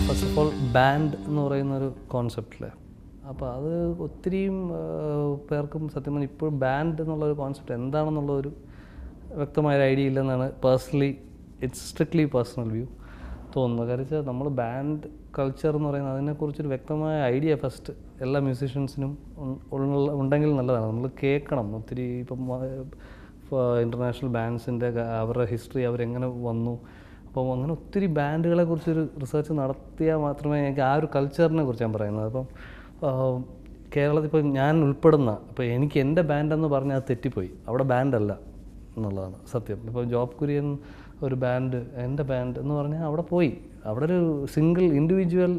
First of all band എന്ന് പറയുന്നൊരു കോൺസെപ്റ്റില്ലേ, അപ്പോൾ അത് ഒത്തിരിയും പേർക്കും സത്യം പറഞ്ഞാൽ ഇപ്പോൾ ബാൻഡ് എന്നുള്ളൊരു കോൺസെപ്റ്റ് എന്താണെന്നുള്ളൊരു വ്യക്തമായൊരു ഐഡിയ ഇല്ലെന്നാണ് personally, it's strictly personal view തോന്നുന്നത്. കാരണം വെച്ചാൽ നമ്മൾ ബാൻഡ് കൾച്ചർ എന്ന് പറയുന്നത് അതിനെക്കുറിച്ചൊരു വ്യക്തമായ ഐഡിയ ഫസ്റ്റ് എല്ലാ മ്യൂസീഷ്യൻസിനും ഉണ്ടെങ്കിൽ നല്ലതാണ്. നമ്മൾ കേൾക്കണം ഒത്തിരി. ഇപ്പം ഇൻ്റർനാഷണൽ ബാൻഡ്സിൻ്റെ അവരുടെ ഹിസ്റ്ററി, അവരെങ്ങനെ വന്നു, അപ്പം അങ്ങനെ ഒത്തിരി ബാൻഡുകളെ കുറിച്ചൊരു റിസർച്ച് നടത്തിയാൽ മാത്രമേ എനിക്ക് ആ ഒരു കൾച്ചറിനെ കുറിച്ച് ഞാൻ പറയുന്നത്. അപ്പം കേരളത്തിൽ ഇപ്പോൾ ഞാൻ ഉൾപ്പെടുന്ന, ഇപ്പോൾ എനിക്ക് എൻ്റെ ബാൻഡെന്ന് പറഞ്ഞാൽ അത് തെറ്റിപ്പോയി, അവിടെ ബാൻഡല്ല എന്നുള്ളതാണ് സത്യം. ഇപ്പോൾ ജോബ് കുര്യൻ ഒരു ബാൻഡ്, എൻ്റെ ബാൻഡ് എന്ന് പറഞ്ഞാൽ അവിടെ പോയി, അവിടെ ഒരു സിംഗിൾ ഇൻഡിവിജ്വൽ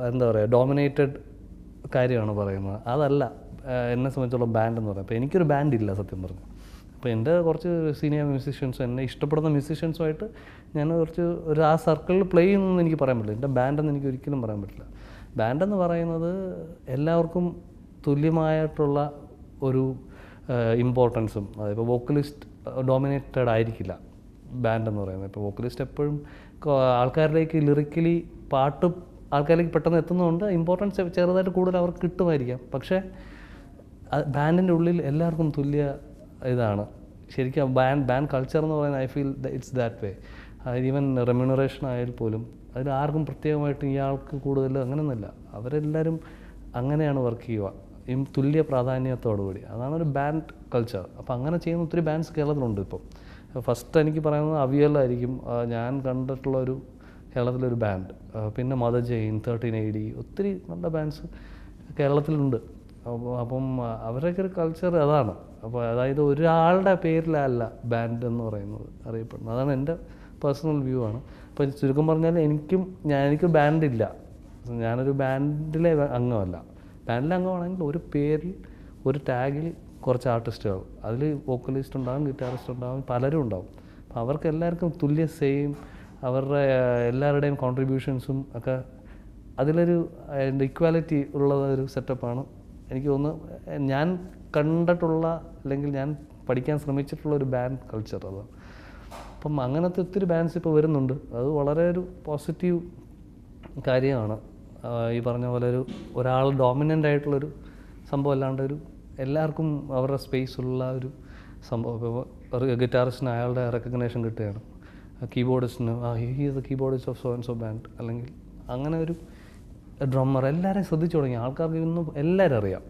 എന്താ പറയുക ഡോമിനേറ്റഡ് കാര്യമാണ് പറയുന്നത്. അതല്ല എന്നെ സംബന്ധിച്ചുള്ള ബാൻഡ് എന്ന് പറയുന്നത്. അപ്പോൾ എനിക്കൊരു ബാൻഡില്ല സത്യം പറഞ്ഞു. അപ്പോൾ എൻ്റെ കുറച്ച് സീനിയർ മ്യൂസീഷ്യൻസും എന്നെ ഇഷ്ടപ്പെടുന്ന മ്യൂസീഷ്യൻസുമായിട്ട് ഞാൻ കുറച്ച് ആ സർക്കിളിൽ പ്ലേ ചെയ്യുന്നതെന്ന് എനിക്ക് പറയാൻ പറ്റില്ല. എൻ്റെ ബാൻഡെന്ന് എനിക്ക് ഒരിക്കലും പറയാൻ പറ്റില്ല. ബാൻഡെന്ന് പറയുന്നത് എല്ലാവർക്കും തുല്യമായിട്ടുള്ള ഒരു ഇമ്പോർട്ടൻസും, അതിപ്പോൾ വോക്കലിസ്റ്റ് ഡോമിനേറ്റഡ് ആയിരിക്കില്ല ബാൻഡെന്ന് പറയുന്നത്. ഇപ്പോൾ വോക്കലിസ്റ്റ് എപ്പോഴും ആൾക്കാരിലേക്ക് ലിറിക്കലി പാട്ട് ആൾക്കാരിലേക്ക് പെട്ടെന്ന് എത്തുന്നതുകൊണ്ട് ഇമ്പോർട്ടൻസ് ചെറുതായിട്ട് കൂടുതൽ അവർക്ക് കിട്ടുമായിരിക്കാം. പക്ഷേ ബാൻഡിൻ്റെ ഉള്ളിൽ എല്ലാവർക്കും തുല്യ ഇതാണ് ശരിക്കും ബാൻഡ് കൾച്ചർ എന്ന് പറയുന്നത്. I feel it's that way. Even remuneration ആയാൽ പോലും അതിൽ ആർക്കും പ്രത്യേകമായിട്ട് ഇയാൾക്ക് കൂടുതൽ അങ്ങനെയൊന്നുമില്ല. അവരെല്ലാവരും അങ്ങനെയാണ് വർക്ക് ചെയ്യുക, ഈ തുല്യ പ്രാധാന്യത്തോടുകൂടി. അതാണ് ഒരു ബാൻഡ് കൾച്ചർ. അപ്പോൾ അങ്ങനെ ചെയ്യുന്ന ഒത്തിരി ബാൻഡ്സ് കേരളത്തിലുണ്ട്. ഇപ്പം ഫസ്റ്റ് എനിക്ക് പറയുന്നത് അവിയലായിരിക്കും ഞാൻ കണ്ടിട്ടുള്ളൊരു കേരളത്തിലൊരു ബാൻഡ്. പിന്നെ മദർ ജെയിൻ, 13AD, ഒത്തിരി നല്ല ബാൻഡ്സ് കേരളത്തിലുണ്ട്. അപ്പം അവരൊക്കെ ഒരു കൾച്ചർ അതാണ്. അപ്പോൾ അതായത് ഒരാളുടെ പേരിലല്ല ബാൻഡ് എന്ന് പറയുന്നത് അറിയപ്പെടുന്നത്. അതാണ് എൻ്റെ പേഴ്സണൽ വ്യൂ ആണ്. അപ്പോൾ ചുരുക്കം പറഞ്ഞാൽ എനിക്ക് ബാൻഡില്ല, ഞാനൊരു ബാൻഡിലെ അംഗമല്ല. ബാൻഡിലെ അംഗമാണെങ്കിൽ ഒരു പേരിൽ ഒരു ടാഗിൽ കുറച്ച് ആർട്ടിസ്റ്റുകൾ, അതിൽ വോക്കലിസ്റ്റ് ഉണ്ടാകും, ഗിറ്റാറിസ്റ്റ് ഉണ്ടാകും, പലരും ഉണ്ടാവും. അപ്പോൾ അവർക്ക് എല്ലാവർക്കും തുല്യ സെയിം അവരുടെ എല്ലാവരുടെയും കോൺട്രിബ്യൂഷൻസും ഒക്കെ അതിലൊരു ഇക്വാലിറ്റി ഉള്ള ഒരു സെറ്റപ്പാണ് എനിക്ക് തോന്നുന്നു ഞാൻ കണ്ടിട്ടുള്ള അല്ലെങ്കിൽ ഞാൻ പഠിക്കാൻ ശ്രമിച്ചിട്ടുള്ള ഒരു ബാൻഡ് കൾച്ചർ അതാണ്. അപ്പം അങ്ങനത്തെ ഒത്തിരി ബാൻഡ്സ് ഇപ്പോൾ വരുന്നുണ്ട്. അത് വളരെ ഒരു പോസിറ്റീവ് കാര്യമാണ്. ഈ പറഞ്ഞ പോലെ ഒരാൾ ഡോമിനൻ്റ് ആയിട്ടുള്ളൊരു സംഭവം അല്ലാണ്ട് എല്ലാവർക്കും അവരുടെ സ്പേസ് ഉള്ള ഒരു സംഭവം. ഇപ്പോൾ ഗിറ്റാറിസ്റ്റിന് അയാളുടെ റെക്കഗ്നേഷൻ കിട്ടുകയാണ്, കീബോർഡിസ്റ്റിന് he is the keyboardist of so and so band, അല്ലെങ്കിൽ അങ്ങനെ ഒരു ഡ്രമ്മർ. എല്ലാവരെയും ശ്രദ്ധിച്ചു തുടങ്ങി, ആൾക്കാർക്ക് ഇന്നും എല്ലാവരും അറിയാം.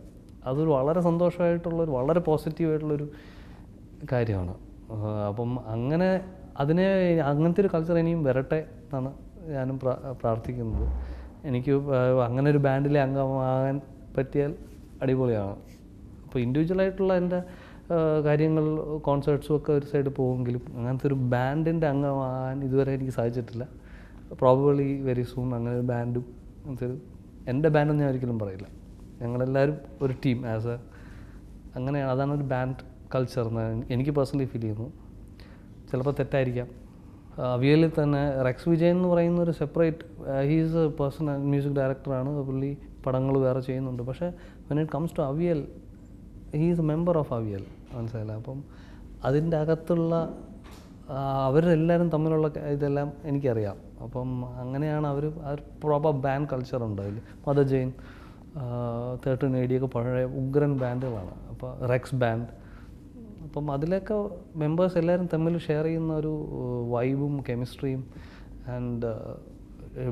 അതൊരു വളരെ സന്തോഷമായിട്ടുള്ളൊരു വളരെ പോസിറ്റീവായിട്ടുള്ളൊരു കാര്യമാണ്. അപ്പം അങ്ങനത്തെ ഒരു കൾച്ചർ ഇനിയും വരട്ടെ എന്നാണ് ഞാനും പ്രാർത്ഥിക്കുന്നത്. എനിക്ക് അങ്ങനെ ഒരു ബാൻഡിലെ അംഗമാകാൻ പറ്റിയാൽ അടിപൊളിയാണ്. അപ്പോൾ ഇൻഡിവിജ്വലായിട്ടുള്ള എൻ്റെ കാര്യങ്ങൾ കോൺസേർട്സും ഒക്കെ ഒരു സൈഡ് പോകുമെങ്കിലും അങ്ങനത്തെ ഒരു ബാൻഡിൻ്റെ അംഗമാകാൻ ഇതുവരെ എനിക്ക് സാധിച്ചിട്ടില്ല. പ്രോബബിളി വെരി സൂൺ അങ്ങനെ ഒരു ബാൻഡും എൻ്റെ ബാൻഡെന്ന് ഞാൻ ഒരിക്കലും പറയില്ല. ഞങ്ങളെല്ലാവരും ഒരു ടീം അങ്ങനെയാണ്. അതാണ് ഒരു ബാൻഡ് കൾച്ചർ എന്ന് എനിക്ക് പേഴ്സണലി ഫീൽ ചെയ്യുന്നു. ചിലപ്പോൾ തെറ്റായിരിക്കാം. അവിയലിൽ തന്നെ റെക്സ് വിജയൻ എന്ന് പറയുന്ന ഒരു separate, he's a person, music ഡയറക്ടറാണ്. പുള്ളി പടങ്ങൾ വേറെ ചെയ്യുന്നുണ്ട്. പക്ഷേ when it comes to Avial, he's a member of Avial, മനസ്സിലായില്ല. അപ്പം അതിൻ്റെ അകത്തുള്ള അവരെല്ലാവരും തമ്മിലുള്ള ഇതെല്ലാം എനിക്കറിയാം. അപ്പം അങ്ങനെയാണ് അവർ പ്രോപ്പർ ബാൻഡ് കൾച്ചർ ഉണ്ട് അതിൽ. മദർ ജെയിൻ, 13AD ഒക്കെ പഴയ ഉഗ്രൻ ബാൻഡുകളാണ്. അപ്പോൾ റെക്സ് ബാൻഡ്, അപ്പം അതിലൊക്കെ മെമ്പേഴ്സ് എല്ലാവരും തമ്മിൽ ഷെയർ ചെയ്യുന്ന ഒരു വൈബും കെമിസ്ട്രിയും ആൻഡ്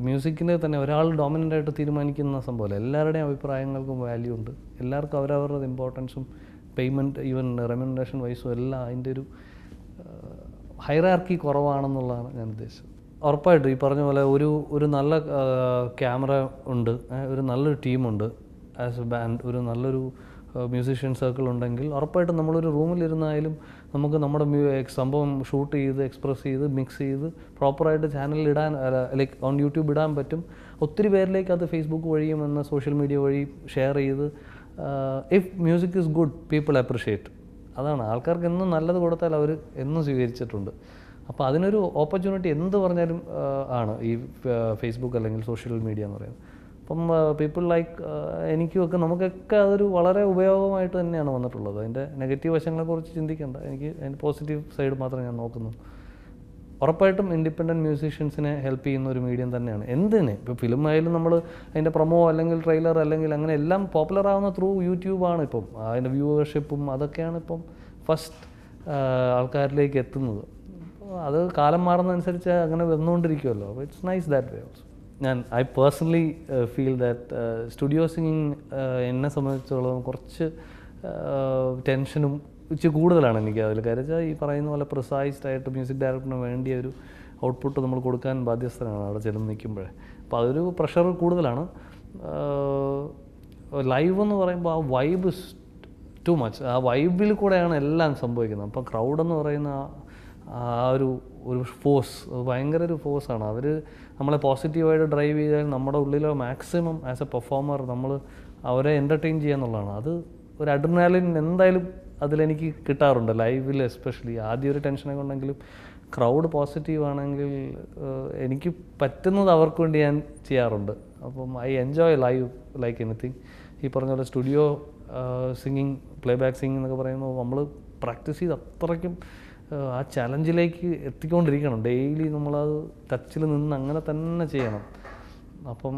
മ്യൂസിക്കിൻ്റെ തന്നെ ഒരാൾ ഡോമിനൻ്റ് ആയിട്ട് തീരുമാനിക്കുന്ന സംഭവമല്ല. എല്ലാവരുടെയും അഭിപ്രായങ്ങൾക്കും വാല്യൂ ഉണ്ട്. എല്ലാവർക്കും അവരവരുടെ ഇമ്പോർട്ടൻസും പേയ്മെൻറ്റ് ഈവൻ റെമ്യൂണറേഷൻ വൈസും എല്ലാം അതിൻ്റെ ഒരു ഹൈറാർക്കി കുറവാണെന്നുള്ളതാണ് ഞാൻ ഉദ്ദേശിച്ചത്. ഉറപ്പായിട്ടും ഈ പറഞ്ഞ പോലെ ഒരു നല്ല ക്യാമറ ഉണ്ട്, ഒരു നല്ലൊരു ടീമുണ്ട് ആസ് എ ബാൻഡ്, ഒരു നല്ലൊരു മ്യൂസീഷ്യൻ സർക്കിൾ ഉണ്ടെങ്കിൽ ഉറപ്പായിട്ടും നമ്മളൊരു റൂമിലിരുന്നായാലും നമുക്ക് നമ്മുടെ സംഭവം ഷൂട്ട് ചെയ്ത് എക്സ്പ്രസ് ചെയ്ത് മിക്സ് ചെയ്ത് പ്രോപ്പറായിട്ട് ചാനലിൽ ഇടാൻ, ലൈക്ക് ഓൺ യൂട്യൂബ് ഇടാൻ പറ്റും. ഒത്തിരി പേരിലേക്ക് അത് ഫേസ്ബുക്ക് വഴിയും എന്ന സോഷ്യൽ മീഡിയ വഴി ഷെയർ ചെയ്ത് if music is good people appreciate. അതാണ് ആൾക്കാർക്ക് എന്നും നല്ലത് കൊടുത്താൽ അവർ എന്നും സ്വീകരിച്ചിട്ടുണ്ട്. അപ്പോൾ അതിനൊരു ഓപ്പർച്യൂണിറ്റി എന്ത് പറഞ്ഞാലും ആണ് ഈ ഫേസ്ബുക്ക് അല്ലെങ്കിൽ സോഷ്യൽ മീഡിയ എന്ന് പറയുന്നത്. അപ്പം പീപ്പിൾ ലൈക്ക് എനിക്കുമൊക്കെ നമുക്കൊക്കെ അതൊരു വളരെ ഉപയോഗമായിട്ട് തന്നെയാണ് വന്നിട്ടുള്ളത്. അതിൻ്റെ നെഗറ്റീവ് വശങ്ങളെക്കുറിച്ച് ചിന്തിക്കേണ്ട, എനിക്ക് അതിൻ്റെ പോസിറ്റീവ് സൈഡ് മാത്രമേ ഞാൻ നോക്കുന്നു. ഉറപ്പായിട്ടും ഇൻഡിപെൻഡൻറ്റ് മ്യൂസീഷ്യൻസിനെ ഹെൽപ്പ് ചെയ്യുന്ന ഒരു മീഡിയം തന്നെയാണ്. എന്തിന് ഇപ്പോൾ ഫിലിം ആയാലും നമ്മൾ അതിൻ്റെ പ്രൊമോ അല്ലെങ്കിൽ ട്രെയിലർ അല്ലെങ്കിൽ അങ്ങനെ എല്ലാം പോപ്പുലർ ആവുന്ന ത്രൂ യൂട്യൂബാണ് ഇപ്പം. അതിൻ്റെ വ്യൂവർഷിപ്പും അതൊക്കെയാണ് ഇപ്പം ഫസ്റ്റ് ആൾക്കാരിലേക്ക് എത്തുന്നത്. അത് കാലം മാറുന്നതനുസരിച്ച് അങ്ങനെ വന്നുകൊണ്ടിരിക്കുമല്ലോ. അപ്പോൾ it's nice that way also. I personally feel that studio singing എന്നെ സംബന്ധിച്ചിടത്തോളം കുറച്ച് ടെൻഷനും ഇച്ചിരി കൂടുതലാണ് എനിക്ക് അതിൽ. കാര്യം ഈ പറയുന്ന പോലെ പ്രിസൈസ്ഡ് ആയിട്ട് മ്യൂസിക് ഡയറക്ടറിന് വേണ്ടിയ ഒരു ഔട്ട്പുട്ട് നമ്മൾ കൊടുക്കാൻ ബാധ്യസ്ഥനാണ് അവിടെ ചെന്ന് നിൽക്കുമ്പോഴേ. അപ്പോൾ അതൊരു പ്രഷർ കൂടുതലാണ്. ലൈവ് എന്ന് പറയുമ്പോൾ ആ വൈബ് ടു മച്ച്, ആ വൈബിൽ കൂടെയാണ് എല്ലാം സംഭവിക്കുന്നത്. അപ്പോൾ ക്രൗഡെന്ന് പറയുന്ന ആ ഒരു ഫോഴ്സ് ഭയങ്കര ഒരു ഫോഴ്സാണ്. അവർ നമ്മളെ പോസിറ്റീവായിട്ട് ഡ്രൈവ് ചെയ്താൽ നമ്മുടെ ഉള്ളിലോ മാക്സിമം ആസ് എ പെർഫോമർ നമ്മൾ അവരെ എൻ്റർടൈൻ ചെയ്യുക എന്നുള്ളതാണ്. അത് ഒരു അഡ്രിനാലിൻ എന്തായാലും അതിലെനിക്ക് കിട്ടാറുണ്ട് ലൈവിൽ. എസ്പെഷ്യലി ആദ്യം ഒരു ടെൻഷനൊക്കെ ഉണ്ടെങ്കിലും ക്രൗഡ് പോസിറ്റീവ് ആണെങ്കിൽ എനിക്ക് പറ്റുന്നത് അവർക്ക് വേണ്ടി ഞാൻ ചെയ്യാറുണ്ട്. അപ്പം I enjoy live like anything. ഈ പറഞ്ഞ പോലെ studio singing, play back singing എന്നൊക്കെ പറയുമ്പോൾ നമ്മൾ പ്രാക്ടീസ് ചെയ്ത് അത്രയ്ക്കും ആ ചലഞ്ചിലേക്ക് എത്തിക്കൊണ്ടിരിക്കണം. ഡെയിലി നമ്മളത് ടച്ചിൽ നിന്ന് അങ്ങനെ തന്നെ ചെയ്യണം. അപ്പം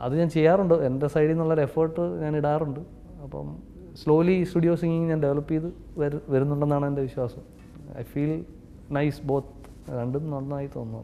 അത് ഞാൻ ചെയ്യാറുണ്ട്. എൻ്റെ സൈഡിൽ നിന്നുള്ളൊരു എഫേർട്ട് ഞാൻ ഇടാറുണ്ട്. അപ്പം സ്ലോലി സ്റ്റുഡിയോ സിംഗിങ് ഞാൻ ഡെവലപ്പ് ചെയ്ത് വരുന്നുണ്ടെന്നാണ് എൻ്റെ വിശ്വാസം. ഐ ഫീൽ നൈസ് ബോത്ത്, രണ്ടും നന്നായി തോന്നുന്നു.